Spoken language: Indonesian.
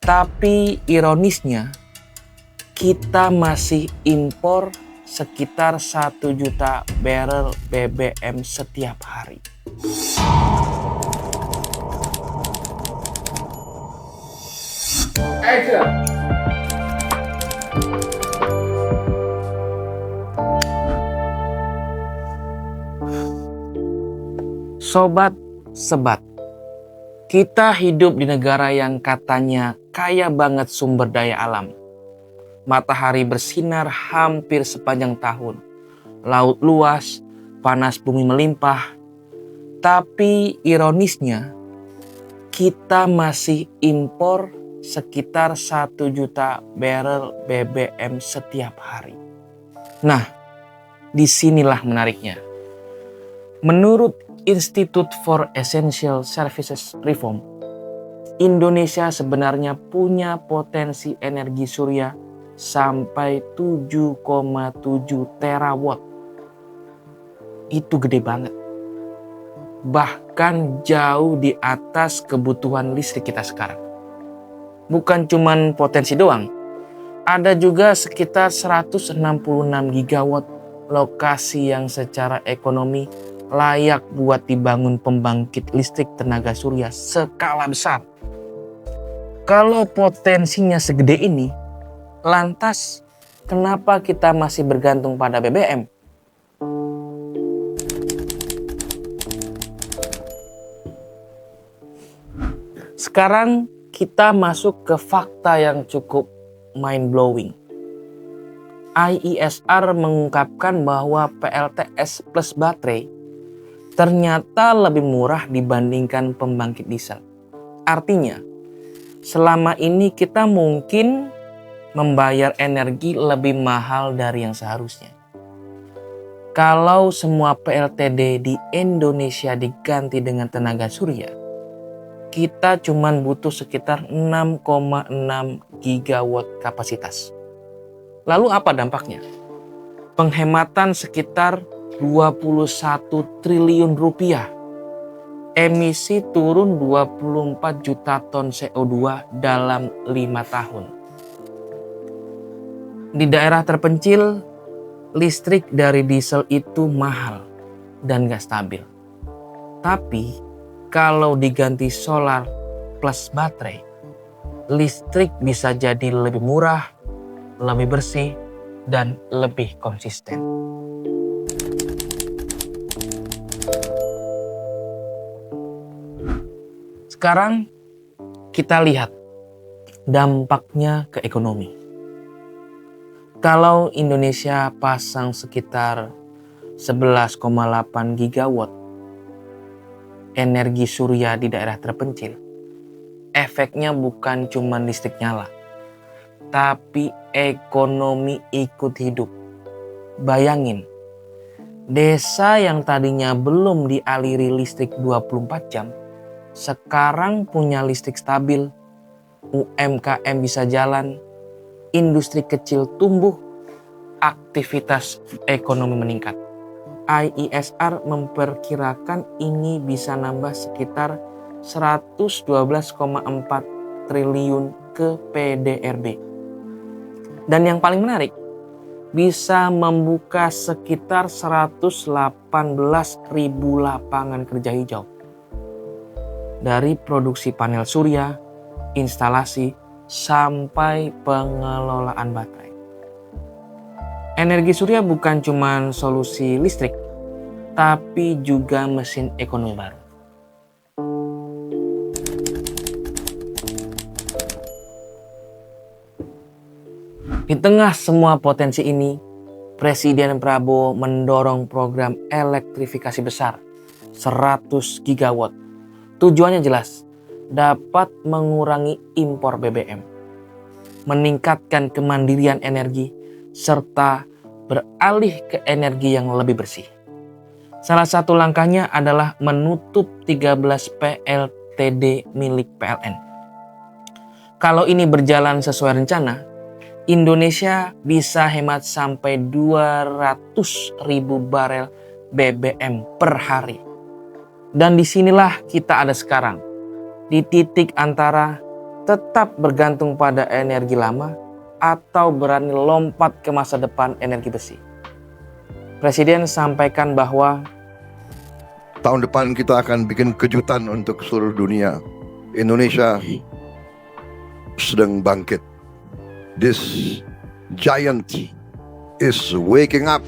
Tapi ironisnya, kita masih impor sekitar 1 juta barrel BBM setiap hari. Sobat Sebat, kita hidup di negara yang katanya kaya banget sumber daya alam. Matahari bersinar hampir sepanjang tahun. Laut luas, panas bumi melimpah. Tapi ironisnya, kita masih impor sekitar 1 juta barrel BBM setiap hari. Nah, disinilah menariknya. Menurut Institute for Essential Services Reform, Indonesia sebenarnya punya potensi energi surya sampai 7,7 terawatt. Itu gede banget. Bahkan jauh di atas kebutuhan listrik kita sekarang. Bukan cuman potensi doang, ada juga sekitar 166 gigawatt lokasi yang secara ekonomi layak buat dibangun pembangkit listrik tenaga surya skala besar. Kalau potensinya segede ini, lantas kenapa kita masih bergantung pada BBM? Sekarang kita masuk ke fakta yang cukup mind-blowing. IESR mengungkapkan bahwa PLTS plus baterai ternyata lebih murah dibandingkan pembangkit diesel. Artinya, selama ini kita mungkin membayar energi lebih mahal dari yang seharusnya. Kalau semua PLTD di Indonesia diganti dengan tenaga surya, kita cuma butuh sekitar 6,6 gigawatt kapasitas. Lalu apa dampaknya? Penghematan sekitar 21 triliun rupiah. Emisi turun 24 juta ton CO2 dalam 5 tahun. Di daerah terpencil, listrik dari diesel itu mahal dan gak stabil. Tapi kalau diganti solar plus baterai, listrik bisa jadi lebih murah, lebih bersih, dan lebih konsisten. Sekarang kita lihat dampaknya ke ekonomi. Kalau Indonesia pasang sekitar 11,8 gigawatt energi surya di daerah terpencil, efeknya bukan cuma listrik nyala, tapi ekonomi ikut hidup. Bayangin, desa yang tadinya belum dialiri listrik 24 jam, sekarang punya listrik stabil, UMKM bisa jalan, industri kecil tumbuh, aktivitas ekonomi meningkat. IESR memperkirakan ini bisa nambah sekitar 112,4 triliun ke PDRB. Dan yang paling menarik, bisa membuka sekitar 118.000 lapangan kerja hijau. Dari produksi panel surya, instalasi, sampai pengelolaan baterai. Energi surya bukan cuma solusi listrik, tapi juga mesin ekonomi baru. Di tengah semua potensi ini, Presiden Prabowo mendorong program elektrifikasi besar 100 gigawatt. Tujuannya jelas, dapat mengurangi impor BBM, meningkatkan kemandirian energi, serta beralih ke energi yang lebih bersih. Salah satu langkahnya adalah menutup 13 PLTD milik PLN. Kalau ini berjalan sesuai rencana, Indonesia bisa hemat sampai 200.000 barel BBM per hari. Dan disinilah kita ada sekarang, di titik antara tetap bergantung pada energi lama atau berani lompat ke masa depan energi besi? Presiden sampaikan bahwa tahun depan kita akan bikin kejutan untuk seluruh dunia. Indonesia sedang bangkit. This giant is waking up.